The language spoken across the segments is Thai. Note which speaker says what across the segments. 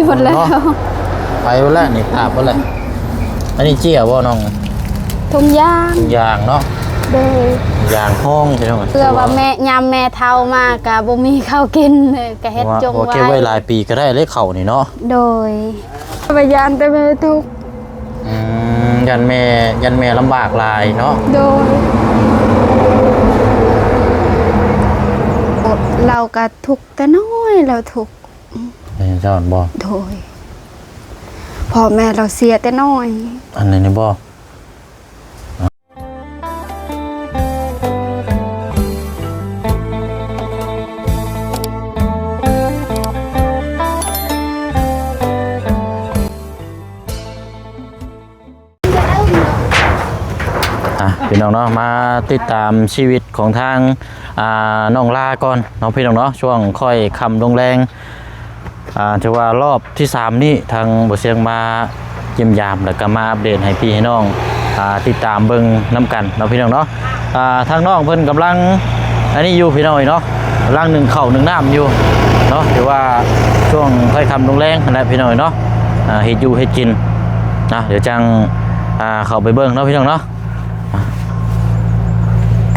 Speaker 1: หมดแล้ว
Speaker 2: ไปหมดแล้วนี่อาบหมดแล้วอันนี้เจี๊ยบ่น้อง
Speaker 1: ทุ่งยาง
Speaker 2: ยางเนาะ
Speaker 1: โดย
Speaker 2: ยางห้องใช่ไหม
Speaker 1: เพื่อว่าแม่ยามแม่เฒ่ามากกะบ่มีข้าวกินก็เฮ็ดจงไว้
Speaker 2: เก็บไว้หลายปีก็ได้เลขเข่านี่เนาะ
Speaker 1: โดยพยานแต่แม่ทุก
Speaker 2: ยันแม่ลำบากหลายเนาะ
Speaker 1: โดยเราก็ทุกแต่น้อยเราทุก
Speaker 2: เจ้าบ่
Speaker 1: โดยพ่อแม่เราเสียแต่น้อย
Speaker 2: อันไหนนี่บ่พี่น้องเนาะมาติดตามชีวิตของทางน้องลาก่อนน้องพี่น้องเนาะช่วงค่อยคำลงแรงจะว่ารอบที่3นี่ทางบ่เสียงมาเยี่ยมยามแล้วก็มาอัปเดตให้พี่ให้น้องติดตามเบิ่งน้ำกันน้องพี่น้องเนาะทางน้องเพิ่นกำลังอันนี้อยู่พี่น้องเนาะกำลัง1ข้าว1น้ำอยู่เนาะถือว่าช่วงค่อยคำลงแรงนะพี่น้องเนาะเฮ็ดอยู่เฮ็ดกินนะเดี๋ยวจังเข้าไปเบิ่งเนาะพี่น้องเนาะ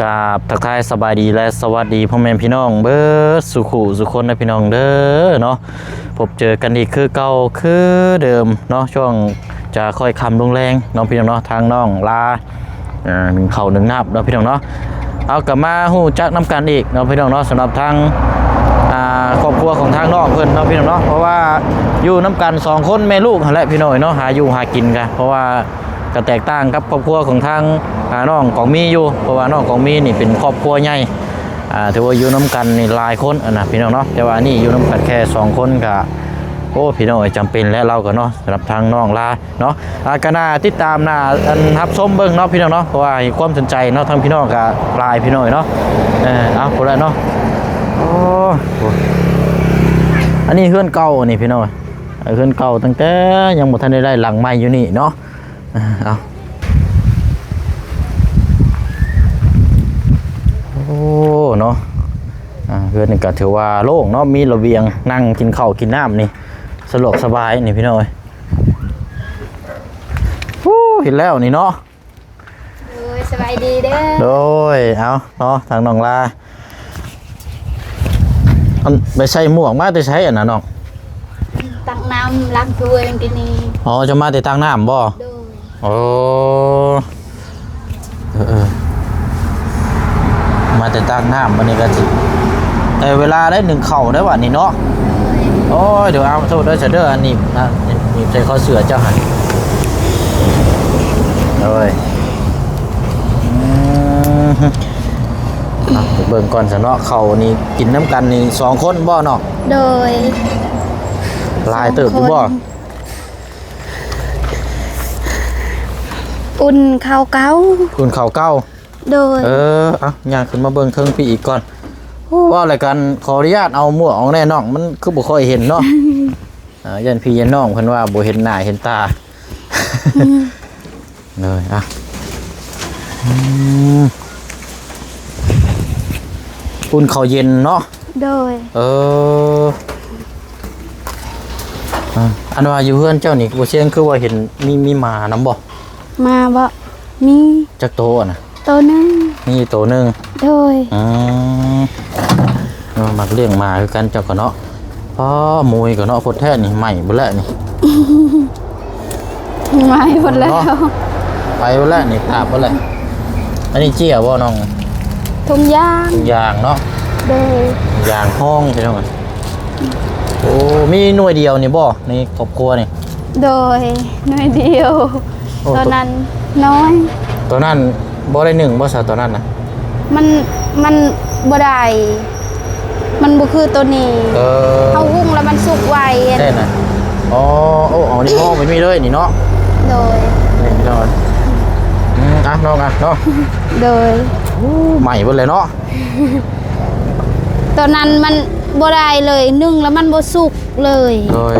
Speaker 2: กับทักทายสบายดีและสวัสดีพ่อแม่พี่น้องเบิดสุขุสุคนนะพี่น้องเด้อเนาะพบเจอกันอีกคือเก่าคือเดิมเนาะช่วงจะค่อยคำลงแรงน้องพี่น้องเนาะทางน้องลา1 เข่า 1 นับเนาะพี่น้องเนาะเอากลับมาหูจักน้ำกันอีกเนาะพี่น้องเนาะสำหรับทางครอบครัวของทางน้องเพื่อนเนาะพี่น้องเนาะเพราะว่าอยู่น้ำกัน2 คนแม่ลูกและพี่น้องเนาะหาอยู่หากินกันเพราะว่าก็แตกต่างกับครอบครัวของทางน้องของมีอยู่เพราะว่าน้องของมีนี่เป็นครอบครัวใหญ่ถือว่าอยู่น้ำกันนี่หลายคนนะพี่น้องเนาะแต่ว่านี่อยู่น้ำกันแค่2 คนกับโอ้พี่น้องจำเป็นแล้วเราก็เนาะสำหรับทางน้องลาเนาะก็น่าติดตามน่ารับชมเบิ้งเนาะพี่น้องเนาะเพราะว่าความสนใจเนาะทางพี่น้องกับลายพี่น้องเนาะเอาคนละเนาะโอ้อันนี้เฮือนเก่านี่พี่น้องเฮือนเก่าตั้งแต่ยังบ่ทันได้หลังใหม่อยู่นี่เนาะเอาโอ้เนาะเพื่อนนี่ก็ถือว่าโล่งเนาะมีระเบียงนั่งกินข้าวกินน้ำนี่สะดวกสบายนี่พี่น้อยเห็นแล้วนี่เนาะ
Speaker 1: สบายดีเด้อ
Speaker 2: โดยเอาเนาะทางน้องลาไปใช้หมวกมาแต่ใช้อันน่ะน้อง
Speaker 1: ตักน้ำล้างถ้วยกินนี่
Speaker 2: อ๋อจะมาแต่ตักน้ำบ่โอ้มาแต่ตักน้ำวันนี้ก็สิแต่เวลาได้1 เข่าได้วันนี้เนาะโอ้ยเดี๋ยวเอาโทษด้วยเสด็จอันนี้นะนี่ใจข้อเสือเจ้าหันเลยเบิ่งก่อนซะเนาะเข่านี่กินน้ำกันนี่2 คนบ่เนาะ
Speaker 1: โดย
Speaker 2: ลายเติบอยู่บ่
Speaker 1: อุ่นข้าวเก้า
Speaker 2: อุ่นข้าวเก้า
Speaker 1: โดย
Speaker 2: ย่างขึ้นมาเบิ่งเครื่องปีอีกก่อนว่าอะไรกันขออนุญาตเอาหมวกออกแน่น้องมันคือบ่ค่อยเห็นเนาะยันพี่ยันน้องเพิ่นว่าบ่เห็นหน้าเห็นตาเลยอุ่นข้าวเย็นเนาะ
Speaker 1: โดย
Speaker 2: อันว่าอยู่เฮือนเจ้านี่บ่เชียงคือว่าเห็นมีหมานํบ่
Speaker 1: มาบ่มี
Speaker 2: จักโตน่ะ
Speaker 1: ตัวนึง
Speaker 2: มีตัวนึง
Speaker 1: โดย
Speaker 2: มักเลี้ยงหมาคือกันเจ้าก็เนาะพ่อมวยก็เนาะพดแท้นี่ใหม่บ่แล้วนี่
Speaker 1: ใหม่หมดแล้ว
Speaker 2: ไปบ่แล้วนี่อาบบ่แล้วอันนี้เจี๊ยบ่น้อง
Speaker 1: ทุ่งย
Speaker 2: างเนาะ
Speaker 1: โดย
Speaker 2: ยางห้องใช่ไหมโอ้มีหน่วยเดียวนี่บ่ในครอบครัวนี่
Speaker 1: โดยหน่วยเดียวตอนนั้นน้อย
Speaker 2: ตัวนั้นบ่ได้1บ่ซะตัวนั้นน่ะ
Speaker 1: มันบ่ได้มันบ่คือตัวนี้เอาหุ้งแล้วมันสุกไว
Speaker 2: แน่น่ะอ๋อนี่ห้องมันมีเลยนี่เนาะ
Speaker 1: โดย
Speaker 2: นี่น้องน้องเนาะ
Speaker 1: โดย
Speaker 2: ใหม่เบิดเลยเนาะ
Speaker 1: ตอนนั้นมันบ่ได้เลยนึ่งแล้วมันบ่สุกเลย
Speaker 2: โดย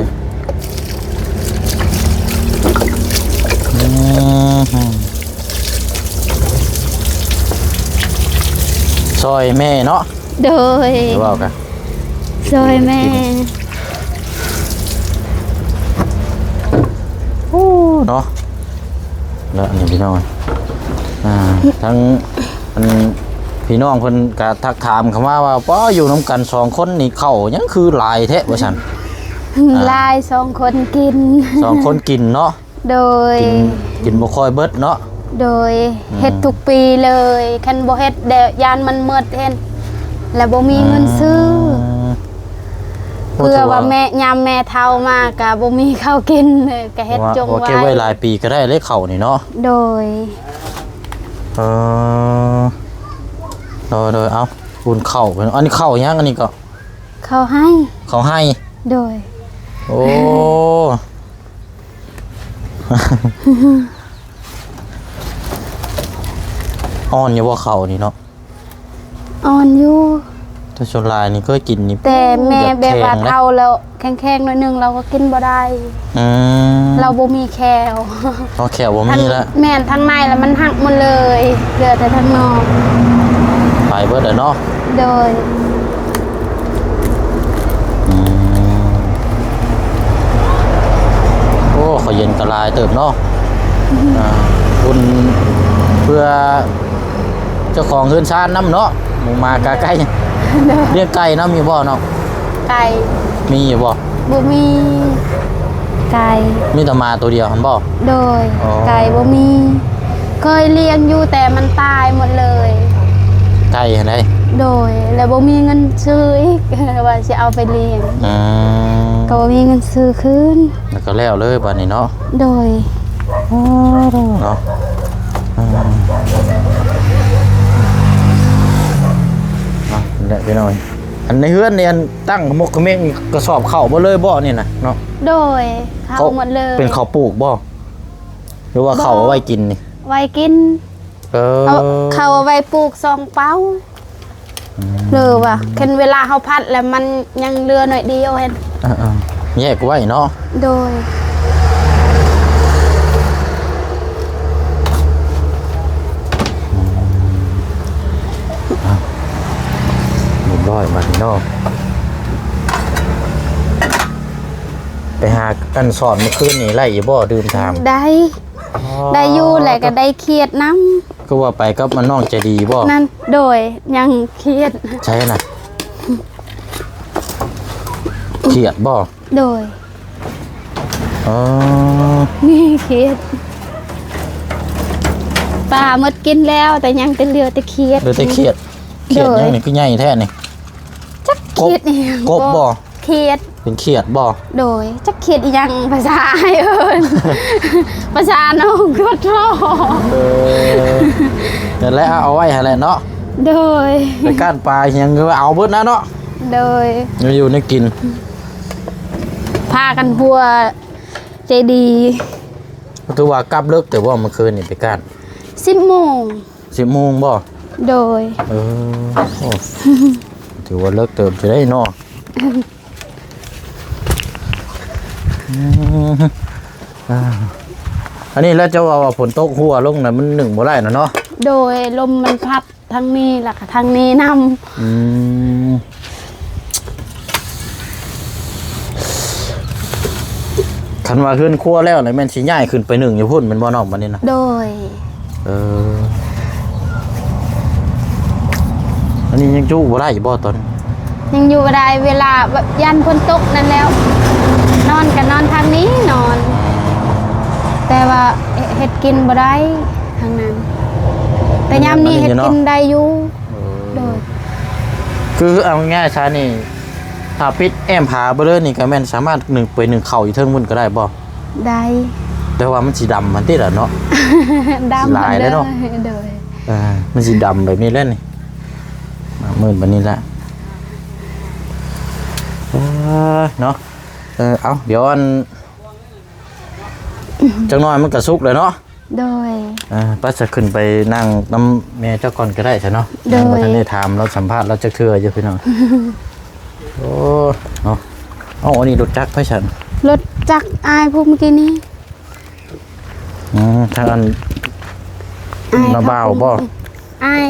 Speaker 2: ซอยแม่เนาะ
Speaker 1: โดย
Speaker 2: ว่ากัน
Speaker 1: ซอยแม่
Speaker 2: เนาะแล้วอันนี้พี่น้องทั้งอันพี่น้องเพิ่นก็ทักถามคำว่าป้ออยู่น้ำกัน2คนนี่เข้ายังคือหลายแท้ว่าซั่น
Speaker 1: ลาย2คนกิน
Speaker 2: 2คนกินเนาะ
Speaker 1: โดย
Speaker 2: กินบ่ค่อยเบิดเนาะ
Speaker 1: โดยเฮ็ดทุกปีเลยคันบ่เฮ็ดเดี๋ยวยานมันหมดเห็นแล้วบ่มีเงินซื้อเพื่อว่าแม่ยามแม่เฒ่ามาก็บ่มีข้าวกินเลยก็เฮ็ดจงไว้
Speaker 2: เก็บไว้หลายปีก็ได้เลยเข้านี่เนาะ
Speaker 1: โดย
Speaker 2: โดยเอาคุณเข้าอันนี้เข้ายังอันนี้ก็
Speaker 1: เขาให้โดย
Speaker 2: โอ้อ่อนอยู่ว่าเข้านี่เนาะ
Speaker 1: อ่อนอยู่
Speaker 2: ถ้าชนลายนี่ก็กินนี่
Speaker 1: แต่แม่แบบว่าเฒ่าแล้วแข็งๆหน่อยนึงเราก็กินบ่ได้เราบ่มีแคล
Speaker 2: เอาแคลบ่มีแล้ว
Speaker 1: แม่นทั้งในแล้วมันหักหมดเลยเหลือแต่ทั้งนอก
Speaker 2: ไปเบิดเนาะ
Speaker 1: โดย
Speaker 2: โอ้ขอเย็นกระลายเติบเนาะคุณเพื่อเจ้าของเฮือนชาติน้ำเนาะหมูมากาไก่เรียกไก่น้ำมีบ่เนาะ
Speaker 1: ไก่
Speaker 2: มีอยู่บ่
Speaker 1: มีไก่
Speaker 2: มีแต่มาตัวเดียวครับบ่
Speaker 1: โดยไก่บ่มีเคยเลี้ยงอยู่แต่มันตายหมดเลย
Speaker 2: ไก่เห็นไหม
Speaker 1: โดยแล้วบ่มีเงินซื้ออีกว่าจะเอาไปเลี้ยงก็บ่มีเงินซื้อคืน
Speaker 2: แล้วก็แล้วเลยบัดนี้เนาะ
Speaker 1: โดย
Speaker 2: เนาะเดี๋ยวไปหน่อยอันในเฮือนเนี่ยตั้งขมกขมิ้นกระสอบเข่าบ่เลยบ่เนี่ยนะเนาะ
Speaker 1: โดยเข้าหมดเลย
Speaker 2: เป็นข้าวปลูกบ่หรือว่าข้าวเอาไว้กินนี่
Speaker 1: ไว้กินข้าวเอาไว้ปลูก2 เป้าเลยว่ะคันเวลาเขาพัดแล้วมันยังเรือหน่อยเดียวเห็น
Speaker 2: แยกไว้เนาะ
Speaker 1: โดย
Speaker 2: ร้อยบาทเนาะไปหากันสอนเมื่อคืนนี่ไล่อยู่บ่ดื่มทาง
Speaker 1: ได้อยู่แหละก็ได้เครียดน้ำ
Speaker 2: ก็ว่าไปก็มันน้องใจดีบ่
Speaker 1: นั่นโดยยังเครียด
Speaker 2: ใช่น่ะเครียดบ่
Speaker 1: โดยนี่เครียดปลาหมดกินแล้วแต่ยังเป็นเรือแต่เครียด
Speaker 2: เครียดยังนี่คือใหญ่แท้นี่
Speaker 1: จักเครียดนี่
Speaker 2: กบบ่
Speaker 1: เครียด
Speaker 2: เป็นเครียดบ่
Speaker 1: โดยจักเครียดยังภาษาเอิ้นภาษาน้องก็ทอ
Speaker 2: นั่นแหละเอาไว้หั่นแหละเนาะ
Speaker 1: โดย
Speaker 2: ไปก้านปลายังก็เอาเบิดนะเนาะ
Speaker 1: โดย
Speaker 2: อยู่ในกิน
Speaker 1: พากันพัวใจดี
Speaker 2: ตัวว่ากลับเลิกแต่ว่าเมื่อคืนนี่ไปก้าน
Speaker 1: 10 โมง
Speaker 2: บ่
Speaker 1: โดย
Speaker 2: ถือว่าเลิกเติมจะได้เนาะอันนี้แล้วจะว่าฝนตกหัวลงนะมันหนึ่งบ่ได้นะเนาะ
Speaker 1: โดยลมมันพัดทางนี้แหละค่ะทางนี้น
Speaker 2: ำคันว่าขึ้นครัวแล้วเลยแม่นสิง่ายขึ้นไปหนึ่งอยู่พุ่นมันบ่นอกมันนี่นะ
Speaker 1: โดย
Speaker 2: อันนี้ยังจู้บ่ได้อยู่บ่ตอน
Speaker 1: ยังอยู่บ่ได้เวลายันฝนตกนั่นแล้วนอนกันนอนทางนี้นอนแต่ว่าเฮ็ดกินบ่ได้ทางนั้นแต่ยามนี้เฮ็ดกินได้อยู่โดย
Speaker 2: คือเอาง่ายๆซะนี่ถ้าปิดแอมผาบ่เลยนี่ก็แม่นสามารถ1 ไป 1เข้าอยู่เทิงมุ่นก็ได้บ่
Speaker 1: ได้
Speaker 2: แต่ว่ามันสีดำมันติดอ่ะเนาะ
Speaker 1: ดำ
Speaker 2: ลายแล้วเนาะมันสีดำแบบนี้แล้วนี่มืดแบบนี้ละเนาะเอาเดี๋ยวอันจังน้อยมันกระซุกเลยเนาะ
Speaker 1: โดย
Speaker 2: ป้าจะขึ้นไปนั่งน้ำแม่เจ้าก่อนก็ได้ใช่เนาะโดยท่านได้ถามเราสัมภาษณ์เราจะเชื่อเยอะพี่น้องโอ้เนาะอันนี้รถจักรไฟฉัน
Speaker 1: รถจักรอายพวกเมื่อกี้นี้
Speaker 2: ทางอันนาบ่าวบ่
Speaker 1: อาย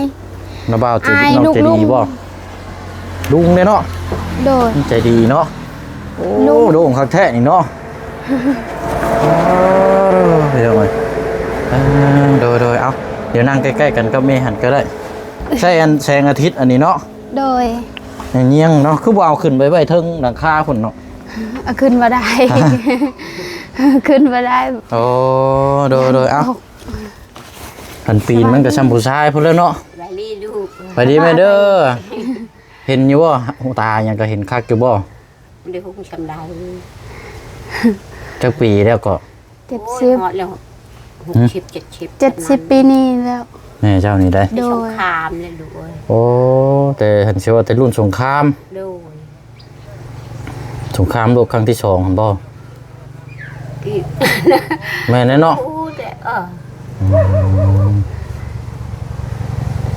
Speaker 2: นาบ่าวจะน้องใจดีบ่ลุงเนี่ยเนาะ
Speaker 1: โดย
Speaker 2: ใจดีเนาะโอ้ลุงเขาแท้นี่เนาะ เดี๋ยวมาโดยเอาเดี๋ยวนั่งใกล้ๆกันก็ไม่หันก็ได้ใช่อันแสงอาทิตย์อันนี้เนาะ
Speaker 1: โดย
Speaker 2: อย่างเงี้ยเนาะคือบ่เอาขึ้นไปไว้เทิงหลังคาพุ่นเนาะ
Speaker 1: เอาขึ้นมาได้ ขึ้นมาได้
Speaker 2: โอ้โดยเอาอันปีนมันก็ซ้ำผู้ชายพุ่นแล้วเนาะ
Speaker 3: ไปรีลูก
Speaker 2: ไปดีแม่เด้อเห็นอยู่บ่หูตายังก็เห็นคักอยู่บ่
Speaker 3: เดี๋ยวคงชำได้
Speaker 2: จักปีแล้วก็
Speaker 1: 70
Speaker 3: หอดแล้ว60
Speaker 1: 70 ปีนี้แล้ว
Speaker 2: แม่เจ้านี่ได้
Speaker 3: โดยสงครามเลยลูกเอ้ย
Speaker 2: โอ้แต่เห็นเชื่อว่าแต่รุ่นสงคราม
Speaker 3: โดย
Speaker 2: สงครามโลกครั้งที่2หั่นบ่
Speaker 3: พี่
Speaker 2: แม่นแน่เนาะ
Speaker 3: พูดแ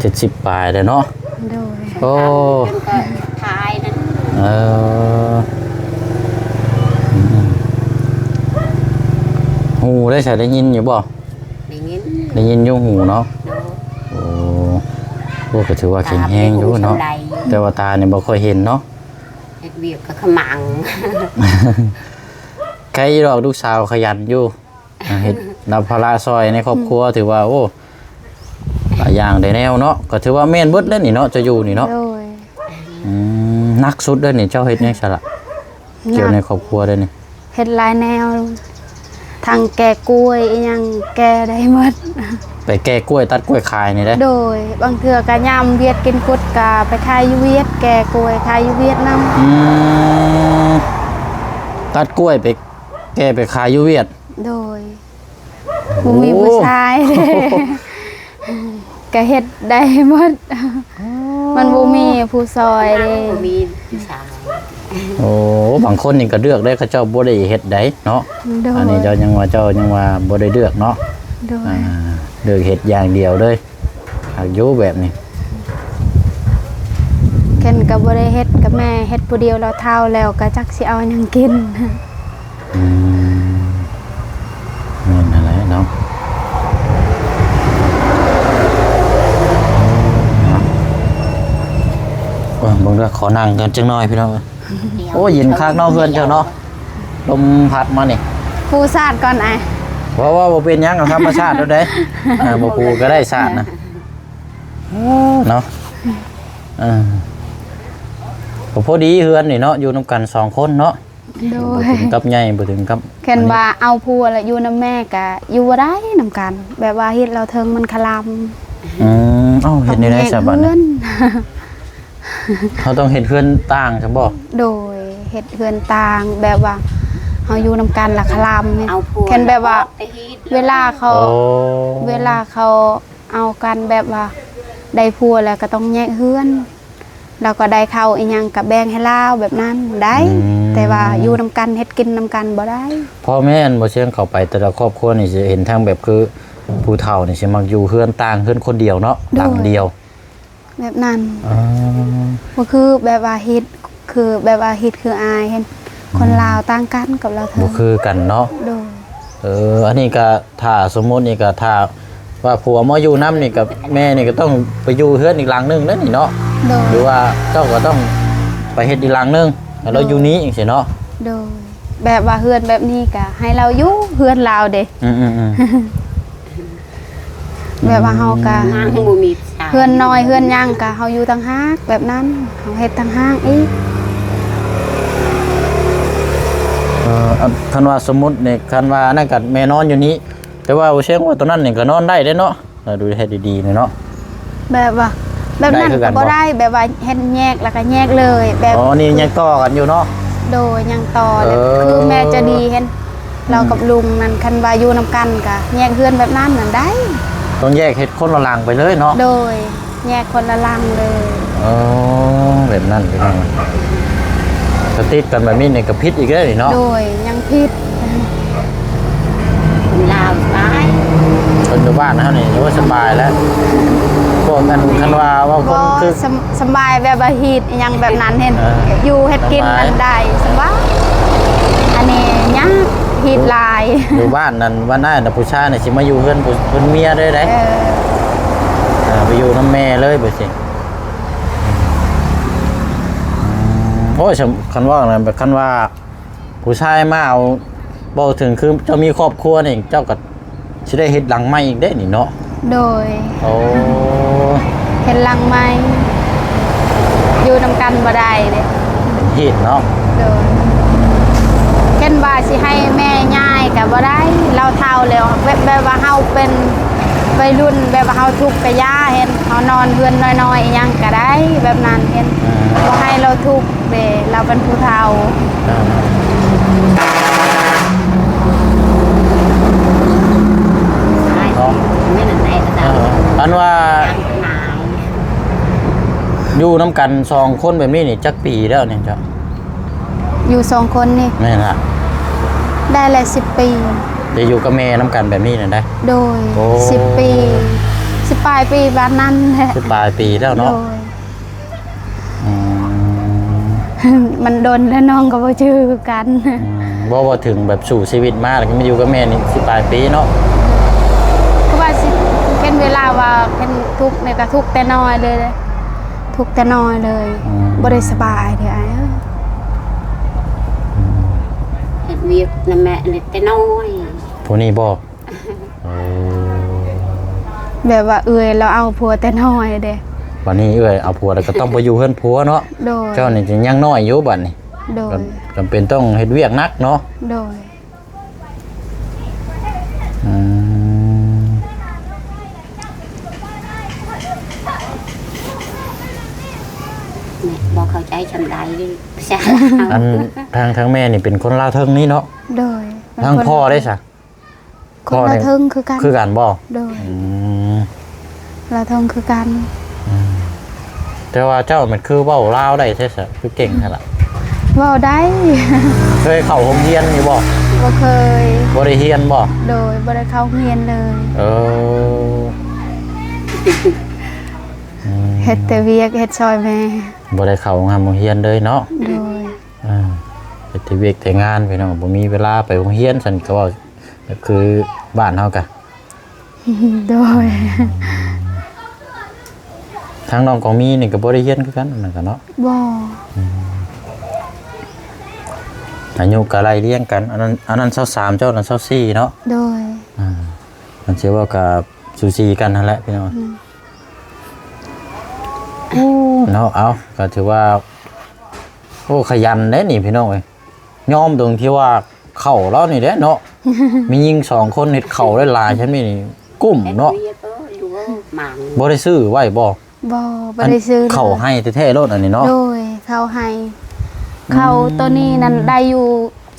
Speaker 3: ต่
Speaker 2: 70ปลายแล้วเนาะ
Speaker 1: โดย
Speaker 2: โอ้
Speaker 3: จนก็ท้ายนั้น
Speaker 2: เออหูได้ใส่ได้ยินอยู่บ่
Speaker 3: ได้ยิน
Speaker 2: ได้ยินอยู่หูเนาะ
Speaker 3: โดย
Speaker 2: โอ้พวกก็ถือว่าแข็งแรงอยู่เนาะ
Speaker 3: ตา
Speaker 2: แต่ว่าตาเนี่ยบ่ค่อยเห็นเนาะ
Speaker 3: เฮ็ดเวียกก็ขมัง
Speaker 2: ใครดอกลูกสาวขยันอยู่เฮ็ดรับภาระซอยในครอบครัวถือว่าโอ้หลายอย่างได้แนวเนาะก็ถือว่าแม่นเบิดแล้วนี่เนาะจะอยู่นี่เนาะ
Speaker 1: โดย
Speaker 2: นักสุดเด้อนี่เจ้าเฮ็ดหยังซะล่ะเกี่ยวในครอบครัวเด้อนี่
Speaker 1: เฮ็ดหลายแนวทางแก่กล้วยอีหยังแก่ได้หมด
Speaker 2: ไปแก้กล้วยตัดกล้วยขายนี่เด้อ
Speaker 1: โดยบางเทื่อก็ยามเวียดกินกุดกะไปขายอยู่เวียดแก่กล้วยขายอยู่เวียดนำ
Speaker 2: ตัดกล้วยไปแก้ไปขายอยู่เวียด
Speaker 1: โดยบ่มีผู้ชายเด้ก็เฮ็ดได้หมดมันบ่มีผู้ซอยเด้
Speaker 3: บ่มีผู้ชาย
Speaker 2: โอ้บางคนนี่ก็เลือกได้เขาเจ้าบ่ได้เฮ็ดได้เนาะ
Speaker 1: โดย
Speaker 2: อันนี้เจ้ายังว่าบ่ได้เลือกเนาะ
Speaker 1: โดย
Speaker 2: เลือกเฮ็ดอย่างเดียวเลยหากอยู่แบบนี้
Speaker 1: เพิ่นก็บ่ได้เฮ็ดกับแม่เฮ็ดผู้เดียวแล้วเฒ่าแล้วก็จักสิเอาหยังกิน
Speaker 2: แม่นอะไรเนาะบางเรื่องขอนั่งกันจังหน่อยพี่น้องโอ้เย็นคักเนาะเพื่อนเจ้าเนาะลมพัดมานี่
Speaker 1: ผู้ชาติก่อนอ้าย
Speaker 2: เพราะว่าบ่เป็นหยังกับธรรมชาติแล้วเด้บ่ปูก็ได้ชาตินะเนาะพอดีเฮือนนี่เนาะอยู่นำกัน2คนเนาะ
Speaker 1: โด
Speaker 2: บ่
Speaker 1: ย
Speaker 2: ถึงกับใหญ่บ่ถึงกับ
Speaker 1: เพิ่นว่าเอาผัวแล้วอยู่นำแม่ก็อยู่บ่ได้นำกัน แบบว่าเฮ็ดแล้วเทิงมันคลำ
Speaker 2: เอ้าเฮ็ดได้ซะบัด
Speaker 1: เฮื
Speaker 2: นี้
Speaker 1: อน
Speaker 2: เขาต้องเฮ็ดเฮือนต่างจังบ่
Speaker 1: โดยเฮ็ดเฮือนต่างแบบว่าเฮาอยู่นำกันละคลำเนี่ย
Speaker 3: เอาผัว
Speaker 1: เห็นแบบว่า
Speaker 3: ไปฮีด
Speaker 1: เวลาเขา
Speaker 2: โอ้
Speaker 1: เวลาเขาเอากันแบบว่าได้ผัวแล้วก็ต้องแยกเฮือนแล้วก็ได้เข้าอีหยังก็แบ่งให้ลาวแบบนั้นได้ แต่ว่าอยู่นำกันเฮ็ดกินนำกันบ่ได้
Speaker 2: พ่อแม่นบ่เชียงเข้าไปแต่ละครอบครัวนี่สิเห็นทางแบบคือผู้เฒ่านี่สิมักอยู่เฮือนต่างเฮือนคนเดียวเนาะหลังเดียว
Speaker 1: แบบนั้น
Speaker 2: อ๋อ
Speaker 1: ก็คือแบบว่าฮิตคือแบบว่าฮิตคืออายเห็นคนลาวต่างกันกับเราเธ
Speaker 2: บ่
Speaker 1: อ
Speaker 2: คือกันเนาะ
Speaker 1: โดย
Speaker 2: อันนี้ก็ถ้าสมมุตินี่ก็ถ้าว่าผัวมาอยู่น้ำนี่กับแม่นี่ก็ต้องไปอยู่เฮือนอีกหลังนึงนั่นนี่เนาะ
Speaker 1: โดย
Speaker 2: หรือว่าเจ้าก็ต้องไปเฮ็ดอีกหลังนึงแล้วเราอยู่นี้จังซี่เนาะ
Speaker 1: โดยแบบว่าเฮือนแบบนี้ก็ให้เราอยู่เฮือนลาวเด้
Speaker 2: อืม
Speaker 1: แบบว่าเฮาก็
Speaker 3: นางบ่มีผู้ชาย
Speaker 1: เฮือนน้อยเฮือนย่างก็เฮาอยู่ต่างหากแบบนั้นเฮาเฮ็ดต่างหากอีก
Speaker 2: คันว่าสมมุตินี่คันว่านั่นก็แม่นอนอยู่นี้ แต่ว่าบ่เชียงว่าตอนนั้นนี่ก็นอนได้เด้เนาะดูให้ดีๆหน่อยเนาะ
Speaker 1: แบบว่าแบบนั้น
Speaker 2: ได้คือกั
Speaker 1: ก็
Speaker 2: นบ่
Speaker 1: บ่ได้แบบว่าเฮ็ดแยกแล้วก็แยกเลย แบบ
Speaker 2: อ๋อนี่ยังต่อกันอยู่เนาะ
Speaker 1: โดยยังต่อเลย
Speaker 2: เออ
Speaker 1: คือแม่จะดีเห็นเรากับลุงนั่นคันว่าอยู่นำกันก็แยกเฮือนแบบนั้นนั่นได้
Speaker 2: ต้องแยกเฮ็ดคนละหลังไปเลยเนาะ
Speaker 1: โดยแยกคนละลังเลย
Speaker 2: อ๋อแบบนั้นเป็นยังไงถ้าติดกันแบบนี้นี่ก็ผิดอีกแล้วนี่เนาะ
Speaker 1: โดยยังพิษ
Speaker 3: คนลาวตาย
Speaker 2: คนอยู่บ้านเฮานี่ถือว่าสบายแล้วพวกกันคันว่าคน
Speaker 1: ก็
Speaker 2: คือ
Speaker 1: สบายแบบว่าฮีดอิหยังแบบนั้นเห็น
Speaker 2: เออ
Speaker 1: อ
Speaker 2: อยู่
Speaker 1: เฮ็ดกิน
Speaker 2: สบาย
Speaker 1: นั่นได้สบายอันนี้ยากฮีดหลาย
Speaker 2: อยู่บ้านนั่นวันนั้นน่ะผู้ชายน่ะสิมาอยู่เฮือนเพิ่นเมียเลยได้ ไปอยู่น้ำแม่เลยไปสิโอ้ยคันว่าอะไรแบบคันว่าผู้ชายมาเอา บ่ถึงคือเจ้ามีครอบครัวนี่เจ้าก็สิได้เฮ็ดหลังใหม่อีกเด้นี่เนาะ
Speaker 1: โดย
Speaker 2: โอ้
Speaker 1: เห็นหลังไหมอยู่นำกันบ่ได้เด้
Speaker 2: เป็นเหตุเนาะ
Speaker 1: โดยเช่นว่าสิให้แม่ย่ายก็บ่ได้เราเฒ่าแล้วแบบว่าเฮาเป็นวัยรุ่นแบบว่าเฮาทุกข์กะย่าเห็นเฮานอนเฮือนน้อยๆอีหยังก็ได้แบบนั้นเห็นบ่ให้เราทุกข์เด้เราเป็นผู้เฒ่า
Speaker 3: ตายไม่นั่นไหนก็ได้
Speaker 2: อันว่า
Speaker 3: นาย
Speaker 2: อยู่น้ำกัน2คนแบบนี้นี่จักปีแล้วเนี่ยเจ้า
Speaker 1: อยู่2คนนี่
Speaker 2: แม่นล่ะ
Speaker 1: ได้แล้ว10 ปี
Speaker 2: จะอยู่กับแม่น้ำกันแบบนี้น่ะได้
Speaker 1: โดย
Speaker 2: โอ้
Speaker 1: 10 ปี10ปลายปีบ้านนั้นแหละ
Speaker 2: สิปลายปีแล้ว
Speaker 1: โด
Speaker 2: เนาะ
Speaker 1: ย
Speaker 2: อืม
Speaker 1: มันโดนแล้วน้องก็บ่ชื่อกัน
Speaker 2: บ่ถึงแบบสู่ชีวิตมาแล้วก็มาอยู่กับแม่นี่สิปลายปีเนาะ
Speaker 1: ก็ว่าสิเป็นเวลาว่าเป็นทุกข์เนี่ยก็ทุกข์แต่น้อยเลยเด้ทุกข์แต่น้อยเลยบ่ได้สบายเด้ออ้ายเอ้ย
Speaker 3: เฮ็ดเวียกนะแม่นี่แต่น้อย
Speaker 2: ผู้นี้บ่
Speaker 1: แบบว่าเอื้อยเราเอาผัวแต่น้อยเด้
Speaker 2: วันนี้เอ้ยเอาผัวแล้วก็ต้องไปอยู่เฮือนผัวเนาะ
Speaker 1: โดย
Speaker 2: เจ้านี่จะยังน้อยอยู่บัดนี้
Speaker 1: โดย
Speaker 2: จำเป็นต้องเฮ็ดเวียกหนักเนาะ
Speaker 1: โดย
Speaker 2: อืม
Speaker 3: แม่บ่เข้าใจจำได้เลยใช่
Speaker 2: อันทางแม่นี่เป็นคนลาวเทิงนี่เนาะ
Speaker 1: โดย
Speaker 2: ทางพ่อได้ซะ
Speaker 1: คนละเทิงคือกัน
Speaker 2: คือกันบ่
Speaker 1: โดย
Speaker 2: อืม
Speaker 1: ละเทิงคือกัน
Speaker 2: แต่ว่าเจ้ามันคือเว้าลาวได้แท้ซะคือเก่งแท้ล่ะ
Speaker 1: เว้าได้
Speaker 2: เคยเข้าโรงเรียนอยู่บ่
Speaker 1: บ่เคย
Speaker 2: บ่ได้เรียนบ่
Speaker 1: โดยบ่ได้เข้าเรียนเลย
Speaker 2: เออ
Speaker 1: เฮ็ดแต่เวียกเฮ็ดซอยแม่
Speaker 2: บ่ได้เข้าโรงเรียนเลยเนาะ
Speaker 1: โดย
Speaker 2: เฮ็ดแต่เวียกแต่งานพี่น้องบ่มีเวลาไปโรงเรียนซั่นก็ว่าแบบคือบ้านเฮากะ
Speaker 1: โดย
Speaker 2: ทางน้องของมีนี่ก็บ่ได้เรียนคือกันนั่นก็เนาะ
Speaker 1: บ่
Speaker 2: อายุก็ไล่เรียงกันอันนั้น23เจ้านั้น24เนาะ
Speaker 1: โดย
Speaker 2: มันสิว่ากับซูซีกันนั่นแหละพี่น้องเนาะเอาก็ถือว่าโอ้ขยันเด้นี่พี่น้องเอ้ยยอมตรงที่ว่าเข้าแล้วนี่เด้เนาะ มียิง2คนเฮ็ดเข้าได้หลายฉันนี่กุ้ม
Speaker 3: เฮ็ด
Speaker 2: เนาะ
Speaker 3: เวียกอยู่หมัง
Speaker 2: บ่ได้ซื้อไว้บ่
Speaker 1: บ่ได้ซื้อลย
Speaker 2: เข้าให้แท้ๆโลดอันนี้เนาะ
Speaker 1: โดยเขาให้เขาตัวนี้นั่นได้อยู่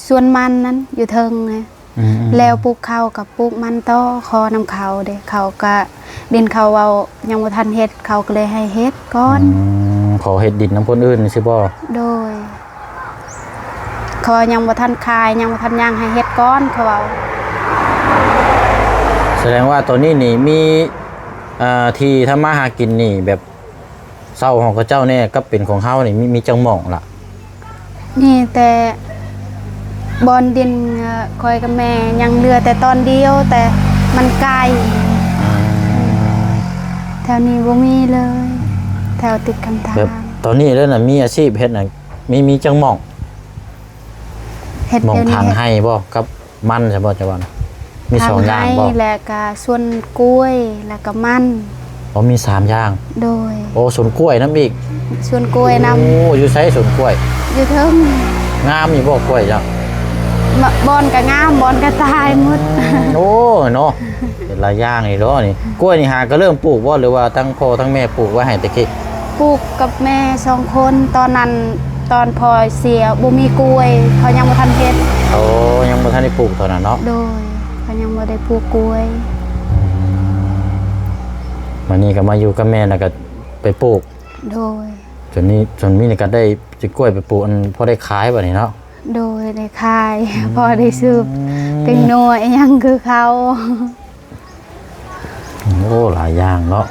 Speaker 1: สวนมันนั้นอยู่เทิงไง
Speaker 2: อืม
Speaker 1: แล้วปลูกข้าวกับปลูกมันต่อคอนำเขาเด้เขาก็ดินเขาเว้ายังบ่ทันเฮ็ดเขาก็เลยให้เฮ็ดก่อน
Speaker 2: ขอเฮ็ดดินน้ำคนอื่นสิบ่
Speaker 1: โดยเขายังบ่ทันคายยังบ่ทันย่างให้เฮ็ดก่อนเขาเว้า
Speaker 2: แสดงว่าตัวนี้นี่มีที่ทำมาหากินนี่แบบเศร้าของเขาเจ้าแน่ก็เป็นของเฮานี่มีจังหม่องล่ะ
Speaker 1: นี่แต่บอนดินคอยกับแม่ยังเหลือแต่ตอนเดียวแต่มันไกลแถวนี้บ่มีเลย แถวติดคำทาง
Speaker 2: แบบตอนนี้แล้วน่ะมีอาชีพเฮ็ดน่ะมีจังหม่อง
Speaker 1: เฮ็ด
Speaker 2: หม่อง
Speaker 1: เดี๋ยว
Speaker 2: ทาง
Speaker 1: นี้
Speaker 2: ให้บ่กับมันใช่บ่จังหวัดมีสองอย่างบ่
Speaker 1: ทำให้แล้วก็ส่วนกล้วยแล้วก็มัน
Speaker 2: อ๋อมี3อย่าง
Speaker 1: โดย
Speaker 2: โอ้สวนกล้วยน้ำอีก
Speaker 1: ส่วนกล้วยนำ
Speaker 2: โอ้อยู่ไสสวนกล้วย
Speaker 1: อยู่เทิง
Speaker 2: งามอยู่บ่กล้วยจ้ะ
Speaker 1: บอนก็งามบอนก็ตายหมด
Speaker 2: โอ้เนาะเป็นหลายอย่างนี่เนาะนี่กล้วยนี่หาก็เริ่มปลูกบ่หรือว่าทั้งพ่อทั้งแม่ปลูกไว้ให้แตะกี้
Speaker 1: ปลูกกับแม่2คนตอนนั้นตอนพอเสียบ่มีกล้วยเขายังบ่ทันเฮ็ด
Speaker 2: โอ้ยังบ่ทันได้ปลูกตอนนั้นเนาะ
Speaker 1: โดยเขายังบ่ได้ปลูกกล้วย
Speaker 2: วันนี้ก็มาอยู่กับแม่แล้วก็ไปปลูก
Speaker 1: โดย
Speaker 2: จนมีนี่ก็ได้สิกล้วยไปปลูกอันพอได้ขายบัดนี้เนาะ
Speaker 1: โดยได้ขาย พอได้ซื้อเป็นหน่วยยังคือเขา
Speaker 2: โอ้หลายอย่างเนาะ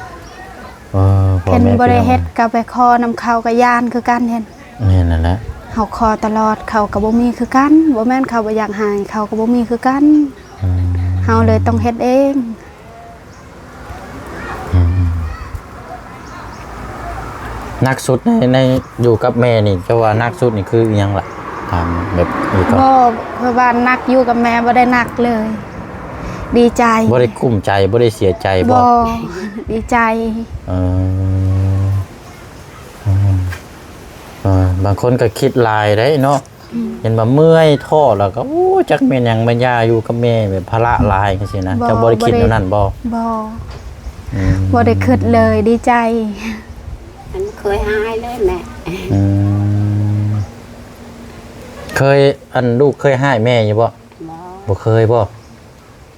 Speaker 2: พ่อ
Speaker 1: เห็น
Speaker 2: แม่
Speaker 1: บ่ได้
Speaker 2: พี่น้อง
Speaker 1: เฮ็ดก็ไปขอนำเขาก็ย่านคือกันเห็น
Speaker 2: นี่นั่นแหละ
Speaker 1: เฮาขอตลอดเขาก็บ่มีคือกันบ่แม่นเขาบ่อยากให้เขาก็บ่มีคือกัน
Speaker 2: อืม
Speaker 1: เฮาเลยต้องเฮ็ดเอง
Speaker 2: นักสุดในอยู่กับแม่นี่เจ้าว่านักสุดนี่คืออิหยังล่ะ ถามแบบนี้ก็
Speaker 1: บ่เพราะว่านักอยู่กับแม่บ่ได้นักเลย ดีใจ
Speaker 2: บ่ได้กุ้มใจบ่ได้เสียใจบ่
Speaker 1: บ่ดีใจ
Speaker 2: เออบางคนก็คิดหลายได้เนาะเห็นว่าเมื่อยท้อแล้วก็โอ้จักแม่นหยังแม่นยาอยู่กับแม่แบบภาระหลายจังซี่นะเจ้าบ่ได้คิดแนวนั้นบ่
Speaker 1: บ่
Speaker 2: อืม
Speaker 1: บ่ได้คิดเลยดีใจ
Speaker 3: มันเคยหายเลยแม่
Speaker 2: อืมเคยอันลูกเคยให้แม่อยู่บ่
Speaker 3: บ่
Speaker 2: บ่เคยบ่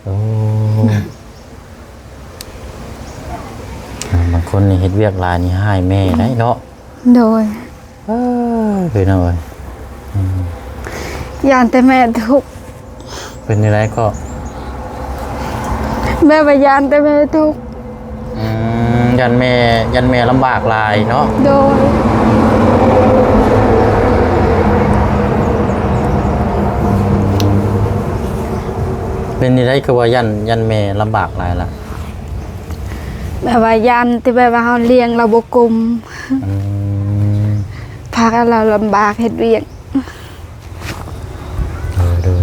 Speaker 2: โอ้บางคนนี่เฮ็ดเวียกหลายนี่ให้แม่ได้เนาะ
Speaker 1: โดย
Speaker 2: เป็นเอาไว้
Speaker 1: ย่านแต่แม่ทุกข์
Speaker 2: เป็นอะไรก็
Speaker 1: แม่ว่าย่านแต่แม่ทุกข์
Speaker 2: ยันแม่ลำบากหลายเนาะ
Speaker 1: โดย
Speaker 2: เป็นอะไรคือว่ายันแม่ลำบากหลายละ
Speaker 1: แบบว่าย่านที่แบบว่าเฮาเลี้ยงเราบ่กุม
Speaker 2: อืม
Speaker 1: พากันเราลำบากเฮ็ดเวียก
Speaker 2: โดย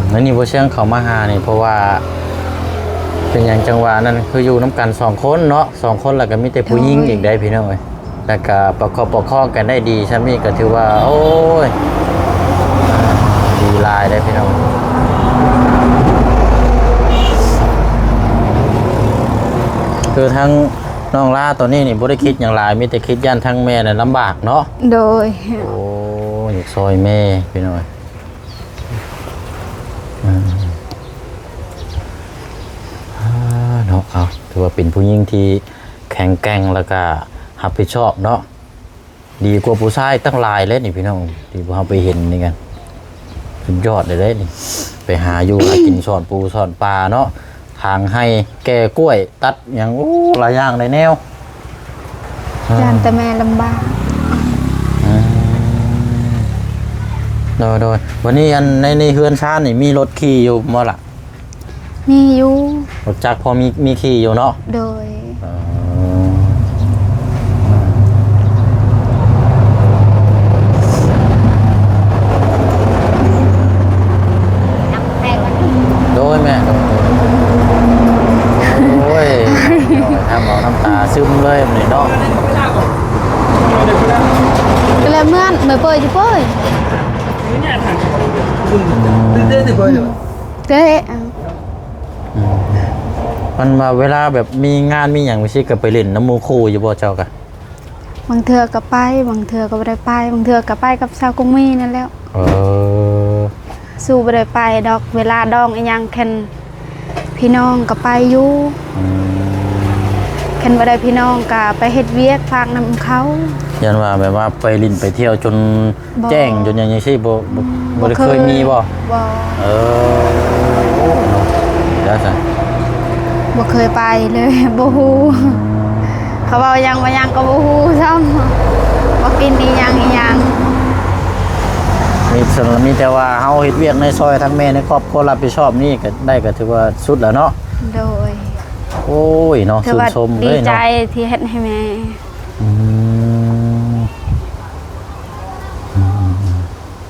Speaker 2: แล้วนี่บ่เชียงเขามาหานี่เพราะว่า เป็นอย่างจังหวะนั้นคืออยู่น้ำกัน2คนเนาะ2คนแล้วก็มีแต่ผู้หญิงอีกได้พี่น้องเอ้ยแล้วก็ประคบประคองกันได้ดีใช่ไหมก็ถือว่า โอ้ยดีหลายได้พี่น้องคือทั้งน้องล่าตัวนี้นี่บ่ได้คิดอย่างไรมีแต่คิดย่านทั้งแม่น่ะลำบากเนาะ
Speaker 1: โดย
Speaker 2: โอ้ยอยากซอยแม่พี่น้อยเนาะเอาถือว่าเป็นผู้หญิงที่แข็งแกร่งแล้วก็รับผิดชอบเนาะดีกว่าผู้ชายตั้งหลายเลยนี่พี่น้องที่พวกเราไปเห็นนี่กันสุดยอดเลยนี่ไปหาอยู่หากินสอนปูสอนปลาเนาะทางให้แก่กล้วยตัดอย่างโอ้หลายอย่างในแนว
Speaker 1: ย่านแต่แม่ลำบาก
Speaker 2: โดยวันนี้อันในเฮือนชาตินี่มีรถขี่อยู่มั้งล่ะ
Speaker 1: มีอยู่
Speaker 2: รถจักรพอมีขี่อยู่เนาะ
Speaker 1: โดย
Speaker 3: นักแพงมัน
Speaker 2: โดยแม่โดยโอ้ยทำเอาน้ำตาซึมเลยมันนี่เนาะ
Speaker 1: ก็เลยเมื่อนเปิดอยู่เปิดเด้อ
Speaker 2: มันมาเวลาแบบมีงานมีอย่างไม่ใช่กับไปเล่นน้ำมูคูอยู่บ่เจ้ากะ
Speaker 1: บางเทื่อก็ไปบางเทื่อก็บ่ได้ไปบางเทื่อก็ไปกับชาวกรุงมีนั่นแล้ว สู้บ่ได้ไปดอกเวลาดองอีหยังแค่นพี่น้องก็ไปอยู่แค่นบ่ได้พี่น้องก็ไปเฮ็ดเวียกฝากนำเขา
Speaker 2: ยันว่าแบบว่าไปลินไปเที่ยวจน
Speaker 1: บ่
Speaker 2: แจ้งจนอย่างนี้ใช่บ่ได้เคยมีบ่
Speaker 1: บ่
Speaker 2: แล้วจ้ะ
Speaker 1: บ่เคยไปเลยบ่ฮู้เขาเว้าหยังว่าหยังก็บ่ฮู้ซ้ำบ่กินอีหยังอีหยัง
Speaker 2: มีแต่ว่าเฮาเฮ็ดเวียกในซอยทั้งแม่ในครอบครัวรับผิดชอบนี่ก็ได้ก็ถือว่าสุดแล้วเนาะ
Speaker 1: โดย
Speaker 2: โอ้ยเนาะ
Speaker 1: ถือ
Speaker 2: ชื่น
Speaker 1: ว่า
Speaker 2: ชมเล
Speaker 1: ดี
Speaker 2: ย
Speaker 1: ใจ
Speaker 2: เนาะ
Speaker 1: ที่เฮ็ดให้แม่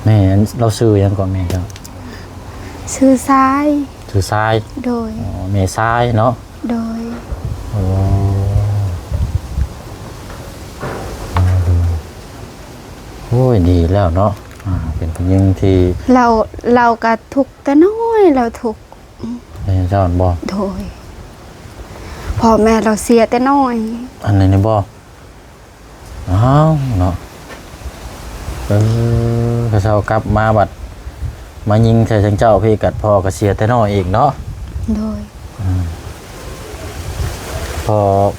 Speaker 2: แม่เราซื้อยังก่อนแม่ครับ
Speaker 1: ชื่อซ้าย
Speaker 2: ซื้อทราย
Speaker 1: โดย
Speaker 2: อ๋อแม่ทรายเนาะ
Speaker 1: โดย
Speaker 2: โอ้ยดีแล้วเนาะเป็นผู้หญิงที่
Speaker 1: เราก็ทุกข์แต่น้อยเราทุกข์
Speaker 2: ได้เจ้าบ่
Speaker 1: โดยพ่อแม่เราเสียแต่น้อย
Speaker 2: อันไหนนี่บ่อ้าวเนาะก็เช้ากลับมาบัดมายิงใส่เจ้าพี่กัดพ่อก็เสียแต่น้อยอีกเนาะ
Speaker 1: โดย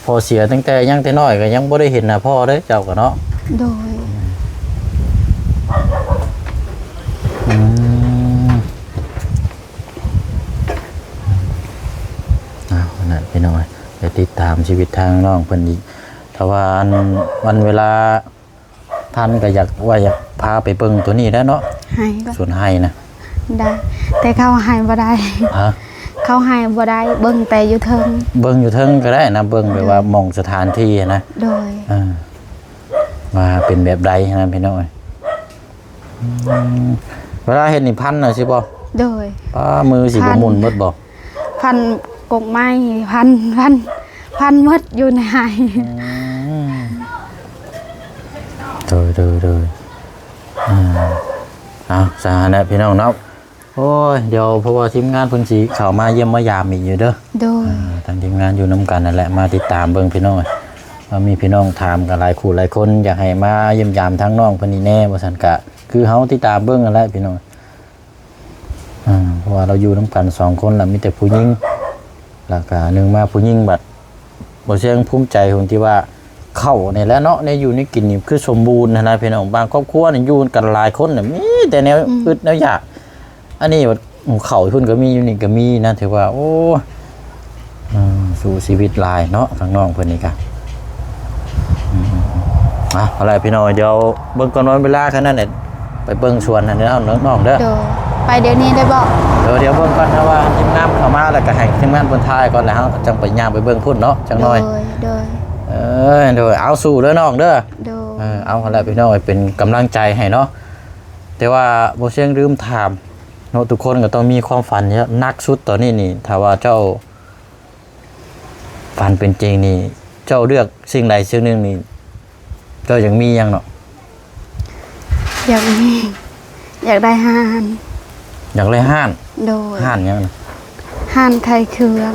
Speaker 2: พอเสียตั้งแต่ยังแต่น้อยก็ยังบ่ได้เห็นหน้าพ่อเด้อเจ้าก็เนาะ
Speaker 1: โดย
Speaker 2: นั่นพี่น้อยไปติดตามชีวิตทางน้องเพิ่นอีกถ้าว่าวันเวลาท่านก็อยากพาไปเบิ่งตัวนี้ได้เนาะ
Speaker 1: ให้ก็
Speaker 2: ส่วนให้นะ
Speaker 1: ได้ แต่เขาให้บ่ได้
Speaker 2: ฮะ
Speaker 1: เขาให้บ่ได้เบิ่งแต่อยู่เทิง
Speaker 2: เบิ่งอยู่เทิงก็ได้นะเบิ่งแบบว่าหมองสถานที่นะ
Speaker 1: โดย
Speaker 2: มาเป็นแบบใดนะพี่น้องเวลาเฮ็ดนี่พันน่ะสิบ่
Speaker 1: โดย
Speaker 2: ป้ามือสิบ่หมุนหมดบ่
Speaker 1: พันกงไม้พันหมดอยู่ในหาย
Speaker 2: โดยเอาสานะพี่น้องเนาะโอ้ยเดี๋ยวเพราะว่าทีมงานเพิ่นสิเข้ามาเยี่ยมมายามอีกอยู่เด้อ
Speaker 1: โดย
Speaker 2: ทางทีมงานอยู่นํกันนั่นแหละมาติดตามเบิ่งพี่น้องว่ามีพี่น้องถามกันหลายคู่หลายคนอยากให้มาเยี่ยมยามทั้งน้องเพิ่นนี่แน่ว่าซั่นกะคือเฮาติดตามเบิ่งนั่นแหละพี่น้องเพราะว่าเราอยู่นํกัน2คนแล้วมีแต่ผู้หญิงแล้วก็นึงมาผู้หญิงบัดบ่เชิงภูมิใจคนที่ว่าเข้านี่แหละเนาะในอยู่ในกินนี่คือสมบูรณ์นะพี่น้องบางครอบครัวนี่อยู่กันหลายคนน่ะมีแต่แนวอึดแนวอยากอันนี้ว่าเข้าเพิ่นก็มีอยู่นี่ก็มีนะถือว่าโอ้สู่ชีวิตหลายเนาะทางน้องเพิ่นนี่ก็เอาล่ะพี่น้องเดี๋ยวเบิ่งก่อนวันเวลาแค่นั้นแหละไปเบิ่งสวนนั่นเด้อน้องๆเด้อ
Speaker 1: โดยไปเดี๋ยวนี้ได้บ่
Speaker 2: เดี๋ยวเบิ่งก่อนนะว่าทีมงานเข้ามาแล้วก็ให้ทีมงานเพิ่นทายก่อนแล้วเฮาจังไปย่างไปเบิ่งพุ่นเนาะจังหน่อย
Speaker 1: โดย
Speaker 2: เดี๋ยวเอาสู้เด้อน้องเด้อ
Speaker 1: โดย
Speaker 2: เอาละพี่น้องเป็นกำลังใจให้เนาะแต่ว่าโบเชียงลืมถามเนาะทุกคนก็ต้องมีความฝันเยอะนักสุดตอนนี้นี่ถ้าว่าเจ้าฝันเป็นจริงนี่เจ้าเลือกสิ่งใดสิ่งหนึ่งนี่เจ้ายังมียังเนาะ
Speaker 1: อยากได้ห่าน
Speaker 2: อยากเลยห้าน
Speaker 1: โดย
Speaker 2: ห้านยังนะ
Speaker 1: ห่านไข่เครื่อง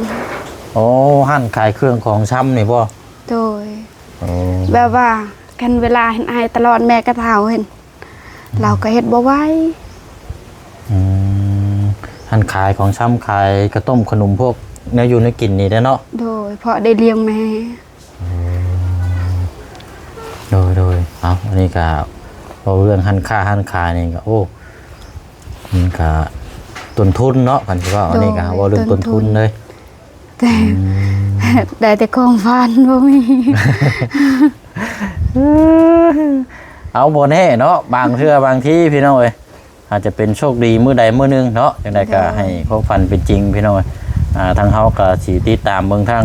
Speaker 2: โอ้ห้านขายเครื่องของช้ำนี่ป่ะ
Speaker 1: โดย
Speaker 2: โอ้
Speaker 1: แบบว่ากันเวลาเห็นไอายตลอดแม่ก็เฒ่าเห็น เราก็เฮ็ดบ่ไหว
Speaker 2: ห้านขายของช้ำขายกระต้มขนมพวกเนื้ออยู่ในกินนี่ได้เนาะ
Speaker 1: โดยเพราะได้เลี้ยงแม่
Speaker 2: โดยเอาอันนี้ก็เราเรื่องหันค่าหันขายนี่ก็โอ้มันก็ต้นทุนเนาะกันที่ว่าอันนี้ก็ว่าเรื่องต้นทุนเลย
Speaker 1: แต่ได้แต่ของฟันบ่มี
Speaker 2: เอาบ่แน่เนาะบางเทื่อบางที่พี่น้องเอ้ยอาจจะเป็นโชคดีมื้อใดมื้อหนึงเนาะจังไดก็ให้ความฝันเป็นจริงพี่น้องเอ้ยทางเฮาก็สิติดตามเบิ่งทาง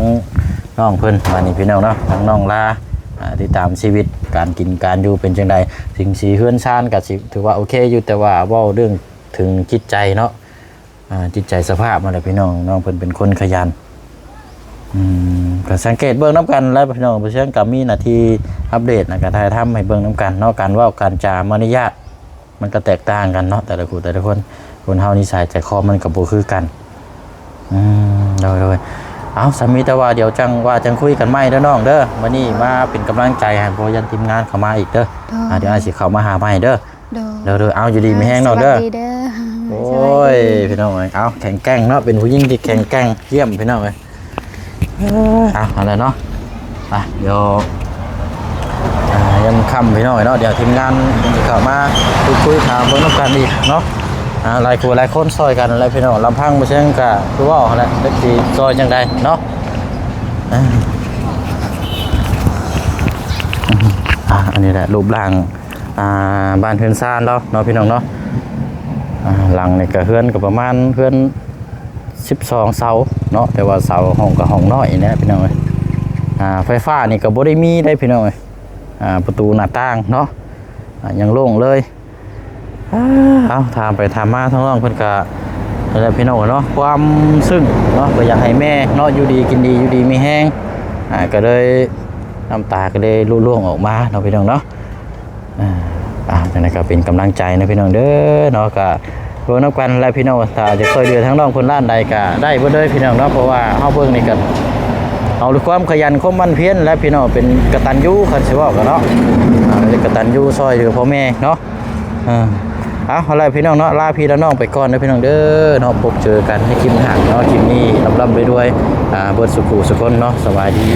Speaker 2: น้องเพิ่นว่านี่พี่น้องเนาะทางน้องลาติดตามชีวิตการกินการอยู่เป็นจังไดสิ่งสีเฮือนชานก็สิถือว่าโอเคอยู่แต่ว่าเว้าเรื่องถึงจิตใจเนาะจิตใจสภาพมาแล้วพี่น้องน้องเพิ่นเป็นคนขยันก็สังเกตเบิ่งน้ำกันแล้วพี่น้องเพื่อนกับมีหน้าที่อัปเดตนะการถ่ายทำให้เบิ่งน้ำกันเนาะการเว้าการจามารยาทมันก็แตกต่างกันเนาะแต่ละคู่แต่ละคนเฮานิสัยใจคอมันก็บ่คือกันโดยเอาสามีแต่ว่าเดี๋ยวจังคุยกันใหม่เด้อน้องเด้อวันนี้มาเป็นกำลังใจให้พอยันทีมงานเข้ามาอีกเด้อเดี๋ยวอาจสิเข้ามาหาใหม่เด้อเด้อเอาอยู่ดีมีแห้งเนาะเด้อโอ้ยพี่น้องเอาแข็งแกร่งเนาะเป็นผู้หญิงที่แข็งแกร่งเยี่ยมพี่น้องอะไรเนาะเดี๋ยวยังค่ำพี่น้องเนาะเดี๋ยวทีมงานจะเข้ามาคุยถามเพิ่มกันอีกเนาะหลายคนซอยกันอะไรพี่น้องลำพังไปเช่นกะคือว่าอะไรเล็กดีซอยยังไงเนาะอันนี้แหละรูปร่างบ้านเฮือนซ่านแล้วเนาะพี่น้องเนาะหลังเนี่ยก็เฮือนกับประมาณเฮือน12 เสาเนาะแต่ว่าเสาห้องกับห้องน้อยนะพี่น้องเอ้ยไฟฟ้านี่ก็บ่ได้มีได้พี่น้องเอ้ยประตูหน้าต่างเนาะยังโล่งเลยเอาถามไปถามมาทั้งน้องเพิ่นก็แล้วพี่น้องเนาะความซึ้งเนาะก็อยากให้แม่เนาะอยู่ดีกินดีอยู่ดีมีแห้งก็เลยน้ำตาก็เลยร่วงออกมาเนาะพี่น้องเนาะจังนั้นก็เป็นกำลังใจนะพี่น้องเด้อเนาะก็รวมน้ำกันและพี่น้องถ้าจะช่วยเหลือทั้งน้องคนล้านใดก็ได้บ่ได้พี่น้องเนาะเพราะว่าเฮาเบิ่งนี่ก็เอาด้วยความขยันความมั่นเพียรและพี่น้องเป็นกตัญญูคันสิว่ากันเนาะกตัญญูซอยเหลือพ่อแม่เนาะเอาอะไรพี่น้องเนาะลาพี่และน้องไปก่อนนะพี่น้องเด้อเนาะพบเจอกันในคลิปหน้าเนาะคลิปนี้ลำไปด้วยเบิดสุขุสุคนเนาะสวัสดี